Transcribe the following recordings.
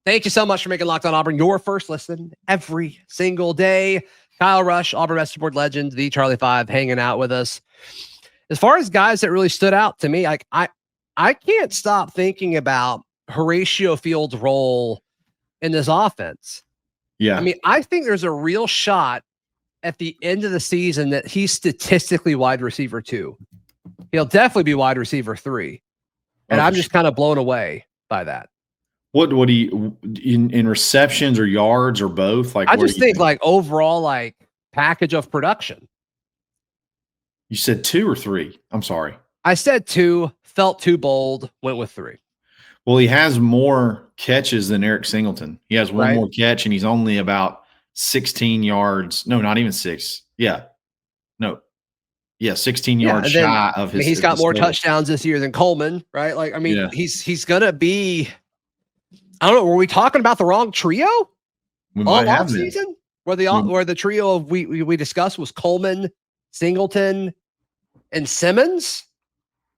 Thank you so much for making Locked On Auburn your first listen every single day. Kyle Rush, Auburn message board legend, the Charlie 5, hanging out with us. As far as guys that really stood out to me, like I can't stop thinking about Horatio Field's role in this offense. Yeah. I mean, I think there's a real shot at the end of the season that he's statistically wide receiver 2. He'll definitely be wide receiver 3. And I'm just kind of blown away by that. What do you in receptions or yards or both? Like, I just think like overall, like package of production. You said 2 or 3. I'm sorry. I said 2, felt too bold, went with 3. Well, he has more catches than Eric Singleton. He has one more catch, and he's only about 16 yards. No, not even 6. Yeah. No. Yeah, 16 yards shy of his. I mean, he's got more touchdowns this year than Coleman, right? Like, I mean, he's gonna be. I don't know. Were we talking about the wrong trio? We might have season where the trio of we discussed was Coleman, Singleton, and Simmons.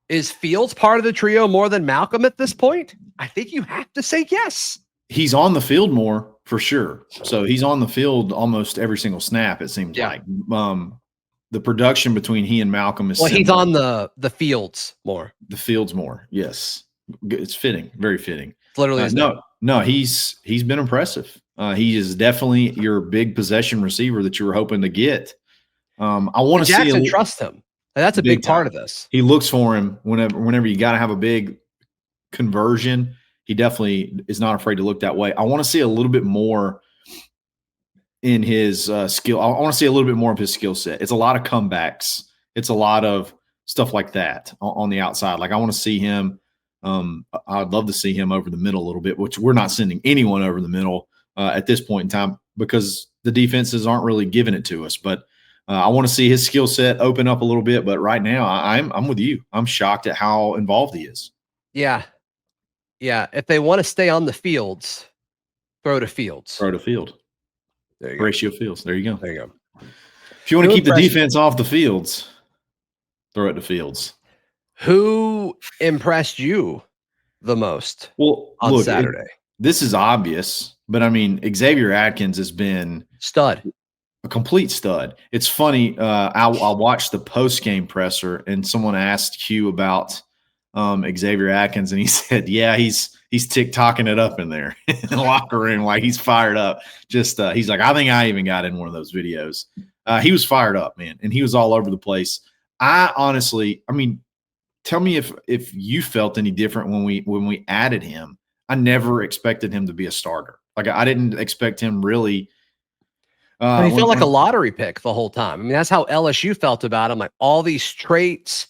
Is Fields part of the trio more than Malcolm at this point? I think you have to say yes. He's on the field more for sure. So he's on the field almost every single snap. It seems like the production between he and Malcolm is. Well, he's on the fields more. The fields more, yes. It's fitting, very fitting. Literally, no. He's been impressive. He is definitely your big possession receiver that you were hoping to get. I want to see Jackson trust him. And that's a big part of this. He looks for him whenever you got to have a big conversion. He definitely is not afraid to look that way. I want to see a little bit more in his skill. I want to see a little bit more of his skill set. It's a lot of comebacks. It's a lot of stuff like that on the outside. Like I want to see him. I'd love to see him over the middle a little bit, which we're not sending anyone over the middle at this point in time because the defenses aren't really giving it to us. But I want to see his skill set open up a little bit. But right now, I'm with you. I'm shocked at how involved he is. Yeah. Yeah. If they want to stay on the fields, throw to Fields. Throw to Field. There you Horatio Fields. There you go. There you go. If you want to keep the defense off the fields, throw it to Fields. Who impressed you the most on Saturday? This is obvious, but I mean, Xavier Atkins has been stud, a complete stud. It's funny. I watched the post-game presser, and someone asked Hugh about Xavier Atkins, and he said, "Yeah, he's TikToking it up in there in the locker room, like he's fired up." Just he's like, "I think I even got in one of those videos." He was fired up, man, and he was all over the place. I mean. Tell me if you felt any different when we added him. I never expected him to be a starter. Like I didn't expect him really. He felt like a lottery pick the whole time. I mean, that's how LSU felt about him. Like all these traits,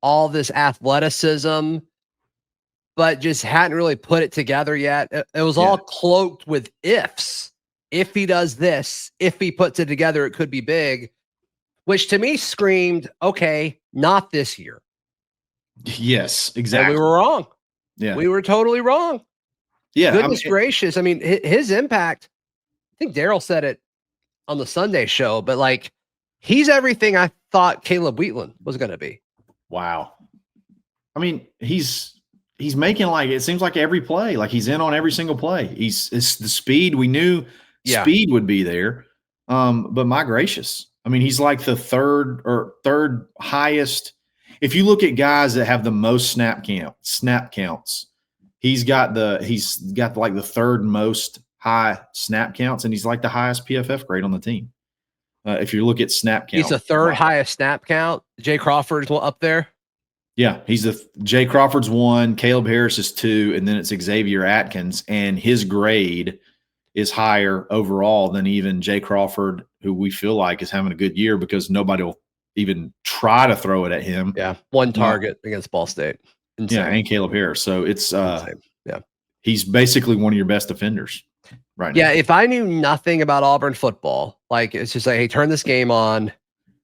all this athleticism, but just hadn't really put it together yet. It was all cloaked with ifs. If he does this, if he puts it together, it could be big, which to me screamed, okay, not this year. Yes, exactly. And we were wrong. Yeah. We were totally wrong. Yeah. Goodness gracious. I mean, his impact, I think Daryl said it on the Sunday show, but like he's everything I thought Caleb Wheatland was going to be. Wow. I mean, he's making it seems like every play, like he's in on every single play. It's the speed. We knew speed would be there. But my gracious, I mean, he's like the third highest. If you look at guys that have the most snap counts, he's got like the third most high snap counts, and he's like the highest PFF grade on the team. If you look at snap count, he's the third highest snap count. Jay Crawford's up there. Yeah, Jay Crawford's 1, Caleb Harris is 2, and then it's Xavier Atkins, and his grade is higher overall than even Jay Crawford, who we feel like is having a good year because nobody will even try to throw it at him. Yeah, 1 target against Ball State. Insane. Yeah, and Caleb Harris. So it's he's basically one of your best defenders right now. Yeah, if I knew nothing about Auburn football, like it's just like, hey, turn this game on.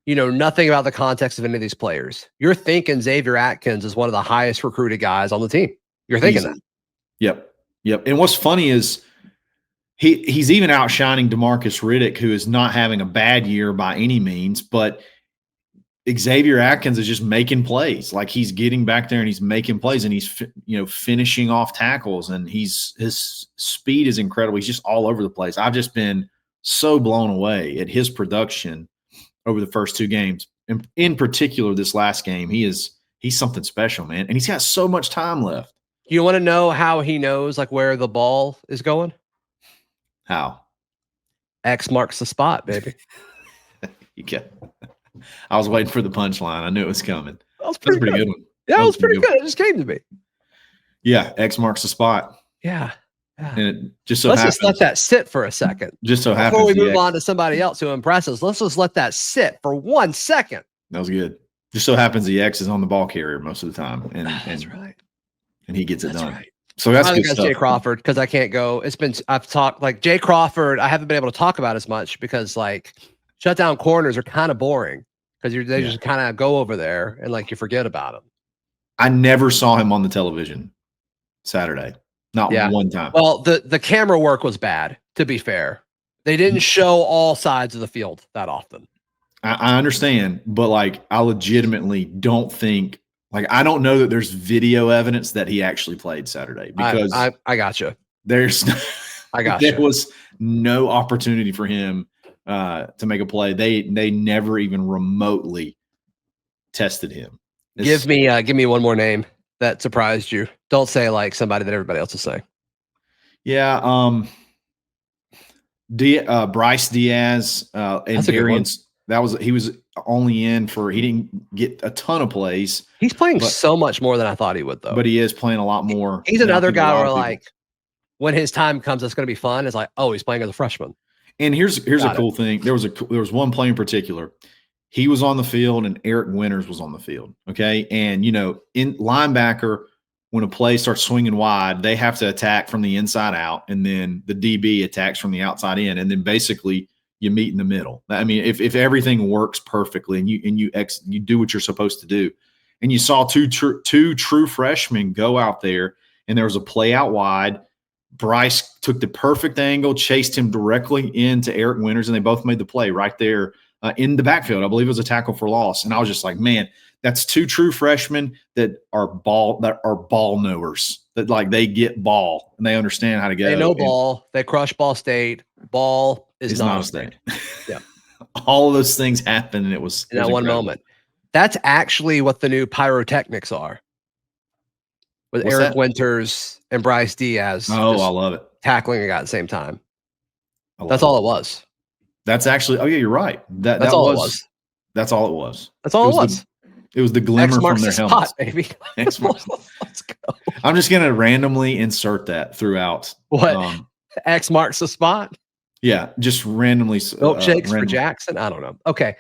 You know nothing about the context of any of these players. You're thinking Xavier Atkins is one of the highest recruited guys on the team. You're thinking that. Yep. And what's funny is he's even outshining DeMarcus Riddick, who is not having a bad year by any means, but Xavier Atkins is just making plays. Like he's getting back there and he's making plays and he's finishing off tackles and his speed is incredible. He's just all over the place. I've just been so blown away at his production over the first 2 games. In particular, this last game, he's something special, man. And he's got so much time left. You want to know how he knows like where the ball is going? How? X marks the spot, baby. I was waiting for the punchline. I knew it was coming. That was pretty good one. Yeah, it was pretty good. It just came to me. Yeah, X marks the spot. Yeah. And it just so let's happens, just let that sit for a second. Just so happens before we move on to somebody else who impresses, let's just let that sit for 1 second. That was good. Just so happens the X is on the ball carrier most of the time, and that's right. And he gets it done. Right. So that's good stuff. Jay Crawford, because I can't go. I've talked like Jay Crawford. I haven't been able to talk about as much because like shutdown corners are kind of boring because they just kind of go over there and like you forget about them. I never saw him on the television Saturday. Not one time. Well, the camera work was bad, to be fair. They didn't show all sides of the field that often. I understand, but like I legitimately don't think I don't know that there's video evidence that he actually played Saturday because I gotcha. There was no opportunity for him to make a play. They never even remotely tested him. Give me one more name that surprised you. Don't say like somebody that everybody else is saying. Yeah, Bryce Diaz and Darian's. He was only in for he didn't get a ton of plays. He's playing so much more than I thought he would, though. But he is playing a lot more. He's another guy where like when his time comes, it's going to be fun. It's like, oh, he's playing as a freshman. And here's a cool thing. There was one play in particular. He was on the field and Eric Winters was on the field. Okay. And, in linebacker, when a play starts swinging wide, they have to attack from the inside out. And then the DB attacks from the outside in. And then basically you meet in the middle. I mean, if everything works perfectly and you do what you're supposed to do. And you saw two true freshmen go out there and there was a play out wide. Bryce took the perfect angle, chased him directly into Eric Winters, and they both made the play right there in the backfield. I believe it was a tackle for loss. And I was just like, man, that's 2 true freshmen that are ball knowers, that like they get ball and they understand how to go. They know ball. They crush Ball State. Ball is not a state. Yeah. All of those things happened, and it was in that one moment. That's actually what the new pyrotechnics are. With Eric Winters and Bryce Diaz. Oh, I love it. Tackling a guy at the same time. That's all it was. That's actually, you're right. That's all it was. That's all it was. That's all it was. It was the glimmer from their helmets. Baby. Let's go. I'm just going to randomly insert that throughout. What? X marks the spot? Yeah, just randomly. Milkshakes for Jackson? I don't know. Okay.